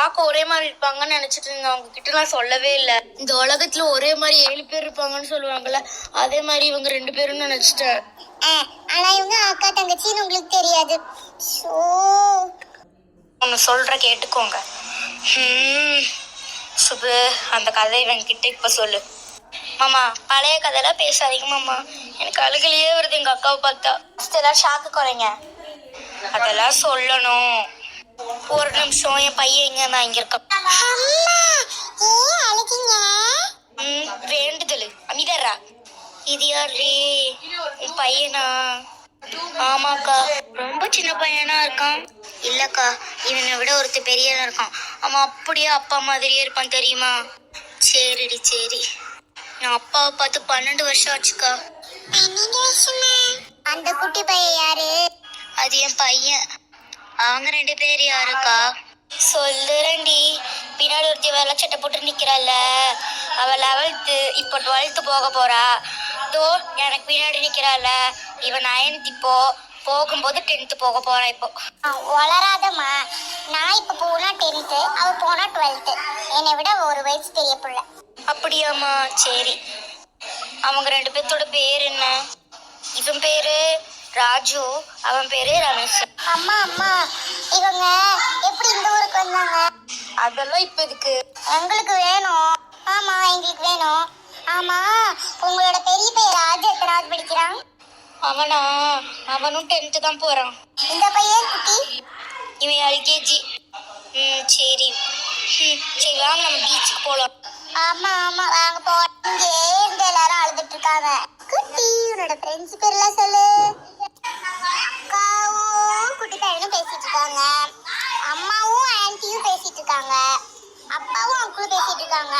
பார்க்க ஒரே மாதிரி இருப்பாங்கன்னு நினைச்சிட்டு இருந்தேன். அவங்க கிட்ட நான் சொல்லவே இல்லை. இந்த உலகத்துல ஒரே மாதிரி 7 பேர் இருப்பாங்கன்னு சொல்லுவாங்கல்ல, அதே மாதிரி இவங்க 2 பேரும் நினைச்சிட்டேன். ஆனா இவங்க அக்கா தங்கச்சின்னு உங்களுக்கு தெரியாது. ஒன்னு சொல்ற கேட்டுக்கோங்க. சுபு, அந்த கதை இவன் கிட்ட இப்ப சொல்லு. மாமா, பழைய கதையெல்லாம் பேசாதீங்க மாமா, எனக்கு அழுகலையே வருது எங்க அக்காவை பார்த்தா. எல்லாம் ஷாக்கு குறைங்க, அதெல்லாம் சொல்லணும். ஒரு நிமிஷம், என் பையன் எங்க? நான் இங்க இருக்கேன். வேண்டுதல் அமிதரா. இது யாரு? உன் பையனா? ஆமாக்கா. ரொம்ப சின்ன பையனா இருக்கான். இல்லக்கா, இவனை விட ஒருத்தர் பெரியனா இருக்கான். அவன் அப்படியே அப்பா மாதிரியே இருப்பான் தெரியுமா? சரிடி சரி. நான் அப்பாவை பார்த்து 12 வருஷம் ஆச்சுக்கா. 12 வருஷமா? அந்த குட்டி பையன் யாரு? அது என் பையன். அவங்க 2 பேர் யாருக்கா? சொல்லுறேன்டி. பின்னாடி ஒருத்தி வேலை சட்டை போட்டு நிக்கிறாள், அவ 11th, இப்போ 12th போக போறா. தோ எனக்கு பின்னாடி நிக்கிறாள், இவன் 9th, இப்போ போகும்போது 10th போக போறான். இப்போ வளராதம்மா. நான் இப்ப போனா 10th, அவ போனா 12th. என்னை விட ஒரு வயசு பெரிய பிள்ளை. அப்படியாம்மா? சரி. அவங்க 2 பேர்த்தோட பேர் என்ன? இவன் பேரு ராஜு, அவன் பேரு ரமேஷ். அம்மா அம்மா, இவங்க எப்படி இந்த ஊருக்கு வந்தாங்க? அதெல்லாம் இப்ப இதுக்கு எங்களுக்கு வேணும். ஆமா எங்களுக்கு வேணும். ஆமா, உங்களோட பெரிய பையன் ராஜு எத்தனாவது படிக்கிறான்? அவனா? அவனும் 10th தான் போறான். இந்த பையன் குட்டி? இவன் LKG. சரி சரி, வாங்க நம்ம பீச்சுக்கு போலாம். ஆமா ஆமா வாங்க போறோம். இங்கே இருந்து எல்லாரும் அழுதுட்டு இருக்காங்க. குட்டி, உன்னோட ஃப்ரெண்ட்ஸ் பேர்லாம் சொல்லு. அக்காவும் குட்டி பையனும் பேசிட்டு இருக்காங்க, அம்மாவும் ஆன்ட்டியும் பேசிட்டு இருக்காங்க, அப்பாவும் அங்கிளும் பேசிட்டு இருக்காங்க.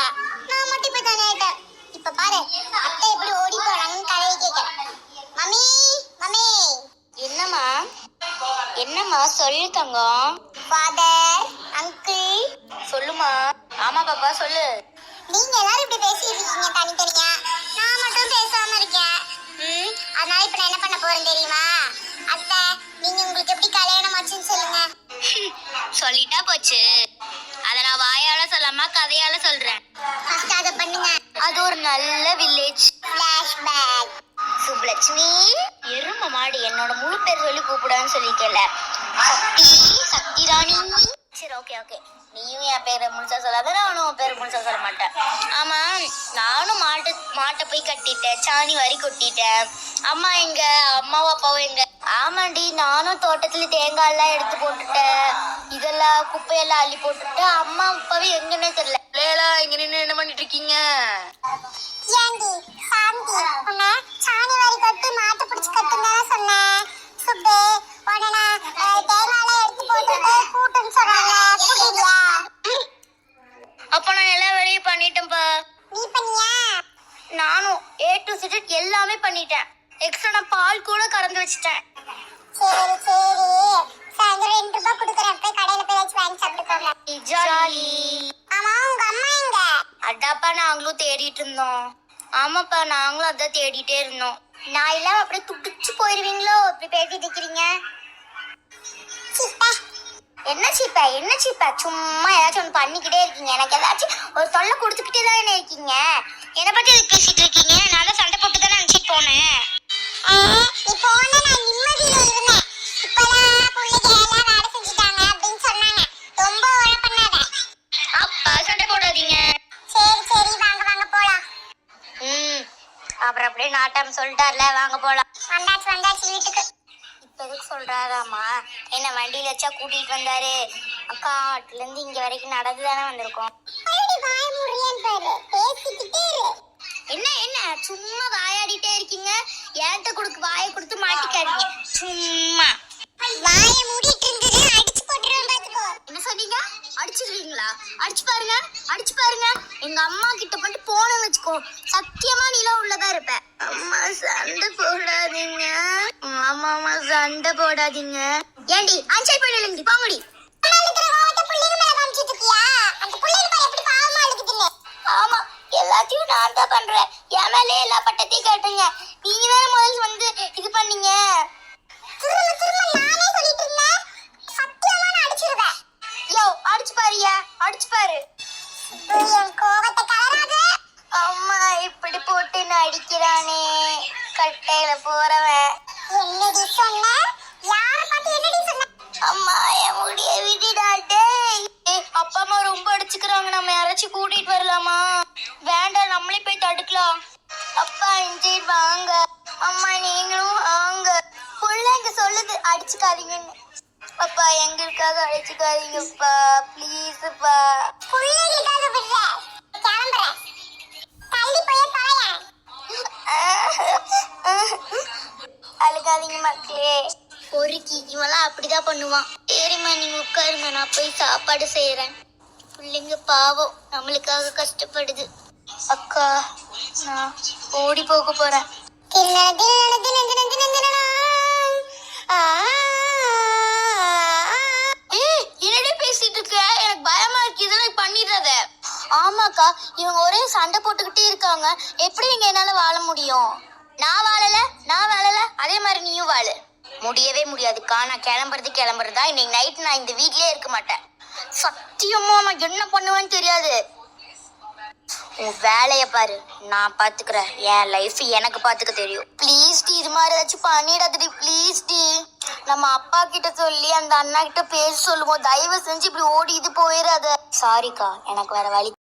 நான் மட்டும் இப்ப தானே ஆயிட்டேன். இப்ப பாரு அத்தை எப்படி ஓடி போறாங்கன்னு கதையை கேட்கிறேன். Mummy mummy. என்னம்மா என்னம்மா சொல்லு தங்கம். Father uncle. சொல்லுமா. ஆமா பாப்பா சொல்லு. நீங்க எல்லாரும் இப்படி பேசிட்டு இருக்கீங்க தனித்தனியா, நான் மட்டும் பேசாம இருக்கேன். அதனால இப்ப நான் என்ன பண்ண போறேன் தெரியுமா? அத்தை, நீங்க உங்களுக்கு எப்படி கல்யாணம் ஆச்சுன்னு சொல்லுங்க. சொல்லிட்டா போச்சு. அத நான் வாயால சொல்லாம கதையால சொல்றேன். ஃபர்ஸ்ட் அத பண்ணுங்க. அது ஒரு நல்ல வில்லேஜ். ஃபிளாஷ்பேக். சுப்லட்சுமி, எரும மாடு, என்னோட முழு பேர் சொல்லி கூப்பிடான்னு சொல்லிக்கல. சக்தி, சக்தி ராணி. சரி ஓகே ஓகே, நீயும் என் பேரை முழுசா சொல்லாத, நானும் உன் பேரை முழுசா சொல்ல மாட்டேன். ஆமா, நானும் மாட்டை போய் கட்டிட்டேன், சாணி வாரி கொட்டிட்டேன். அம்மா எங்க? அம்மாவும் அப்பாவும் எங்க? ஆமாண்டி, நானும் தோட்டத்துல தேங்காய் எல்லாம் எடுத்து போட்டுட்டேன், இதெல்லாம் குப்பையெல்லாம் அள்ளி போட்டுட்டு அம்மா அப்பாவும் எங்கன்னே தெரியல. லேலா, இங்க நின்று என்ன பண்ணிட்டு இருக்கீங்க? ஏண்டி சாந்தி, உன்னை சாணி வாரி கட்டி மாட்டை பிடிச்சு கட்டுன்னு சொன்னேன். சுப்பு, உடனே தேங்காயெல்லாம் எடுத்து போட்டுட்டு கூட்டுன்னு சொன்னாங்க. புரியலையா? அப்ப நான் எல்லா வேலையும் பண்ணிட்டேன்ப்பா. நீ பண்ணியா? நானும் A to Z எல்லாமே பண்ணிட்டேன். எக்ஸ்ட்ரா நான் பால் கூட கறந்து வச்சுட்டேன். சரி சரி, சாயந்தரம் 2 ரூபாய் கொடுக்குறேன், போய் கடையில போய் வச்சு வாங்கி சாப்பிட்டுக்கோங்க. ஜாலி. ஆமா, உங்க அம்மா எங்க? அடாப்பா, நாங்களும் தேடிட்டு இருந்தோம். ஆமாப்பா, நாங்களும் அதான் தேடிட்டே இருந்தோம். நான் இல்லாம அப்படியே துடிச்சு போயிருவீங்களோ, இப்படி பேசிட்டு இருக்கிறீங்க. என்ன சீப்பா என்ன சீப்பா, சும்மா ஏதாச்சும் ஒன்று பண்ணிக்கிட்டே இருக்கீங்க. எனக்கு ஏதாச்சும் ஒரு தொல்லை கொடுத்துக்கிட்டே தானே இருக்கீங்க. என்னை பத்தி எதுக்கு பேசிட்டு இருக்கீங்க? நான் தான் சண்டை போட்டு தானே நினச்சிட்டு போனேன். நீ போன நான் நிம்மதியில இருந்தேன். இப்பதான் பிள்ளைங்க எல்லாம் வேலை செஞ்சுட்டாங்க அப்படின்னு சொன்னாங்க. ரொம்ப ஓட பண்ணாத. அப்பா சண்டை போடாதீங்க. சரி சரி, வாங்க வாங்க போலாம். அப்புறம் அப்படியே நாட்டாம சொல்லிட்டார்ல, வாங்க போலாம். வந்தாச்சு வந்தாச்சு வீட்டுக்கு. இப்ப எதுக்கு சொல்றாராமா? என்ன வண்டியில வச்சா கூட்டிட்டு வந்தாரு. காட்டுல இருந்து இங்க வரைக்கும் நடந்து தானே வந்திருக்கோம். வாய முடியேன்னு பாரு, பேசிக்கிட்டே இரு. என்ன என்ன சும்மா வாயாடிட்டே இருக்கீங்க? ஏன்ட்ட கொடுக்கு வாயை கொடுத்து மாட்டிக்காதீங்க. சும்மா வாய மூடிட்டு இருந்தது அடிச்சு போட்டுறேன் பாத்துக்கோ. என்ன சொன்னீங்க? அடிச்சிருவீங்களா? அடிச்சு பாருங்க, அடிச்சு பாருங்க. எங்க அம்மா கிட்ட மட்டும் போன வச்சுக்கோ, சத்தியமா நீல உள்ளதா இருப்ப. அம்மா சண்டை போடாதீங்க. ஆமாமா சண்டை போடாதீங்க. ஏண்டி ஆன்சர் பண்ணலங்கடி, போங்கடி. ஆமா, எல்லாத்தையும் நான் தான் பண்றேன். என் மேலே எல்லா பட்டத்தையும் கேட்டுங்க. நீங்க தானே முதல்ல வந்து இது பண்ணீங்க. திரும்ப திரும்ப நானே சொல்லிட்டு இருந்தேன். சத்தியமா நான் அடிச்சிருவேன். யோ அடிச்சு பாரியா, போறவன். என்னடி சொன்ன? யாரை பார்த்து என்னடி சொன்ன? அம்மா என் முடிய விட்டுடா டேய். அப்பா அம்மா ரொம்ப அடிச்சுக்கிறாங்க, நம்ம யாராச்சும் கூட்டிட்டு வரலாமா? வேண்டாம், நம்மளே போய் தடுக்கலாம். அப்பா இன்ஜிட் வாங்க. அம்மா நீங்களும் வாங்க. பிள்ளைங்க சொல்லுது அடிச்சுக்காதீங்கன்னு. அப்பா எங்களுக்காக அடிச்சுக்காதீங்கப்பா, ப்ளீஸ்ப்பா. பிள்ளைகளுக்காக விடுற. கிளம்புறேன். தள்ளி போய் தொலையேன். அழுகாதீங்க மக்களே. பொறுக்கி இவெல்லாம் அப்படிதான் பண்ணுவான். சரிம்மா நீங்க உட்காருங்க, நான் போய் சாப்பாடு செய்யறேன். பிள்ளைங்க பாவம் நம்மளுக்காக கஷ்டப்படுது. அக்கா நான் ஓடி போக போறேன். என்னடி பேசிட்டு இருக்க? எனக்கு பயமா இருக்கு, இதெல்லாம் பண்ணிடுறத. ஆமாக்கா, இவங்க ஒரே சண்டை போட்டுக்கிட்டே இருக்காங்க. எப்படி இங்க என்னால வாழ முடியும்? நான் வாழல அதே மாதிரி நீயும் வாழு. முடியவே முடியாதுக்கா. நான் கிளம்புறதா. இன்னைக்கு நைட் நான் இந்த வீட்லயே இருக்க மாட்டேன். சத்தியமா நான் என்ன பண்ணுவேன்னு தெரியாது. உன் வேலைய பாரு, நான் பாத்துக்கிறேன். என் லைஃப் எனக்கு பாத்துக்க தெரியும். ப்ளீஸ் டி, இது மாதிரி ஏதாச்சும் பண்ணிடாதடி ப்ளீஸ் டி. நம்ம அப்பா கிட்ட சொல்லி அந்த அண்ணா கிட்ட பேச சொல்லுவோம். தயவு செஞ்சு இப்படி ஓடி இது போயிடாத. சாரிக்கா, எனக்கு வேற வழி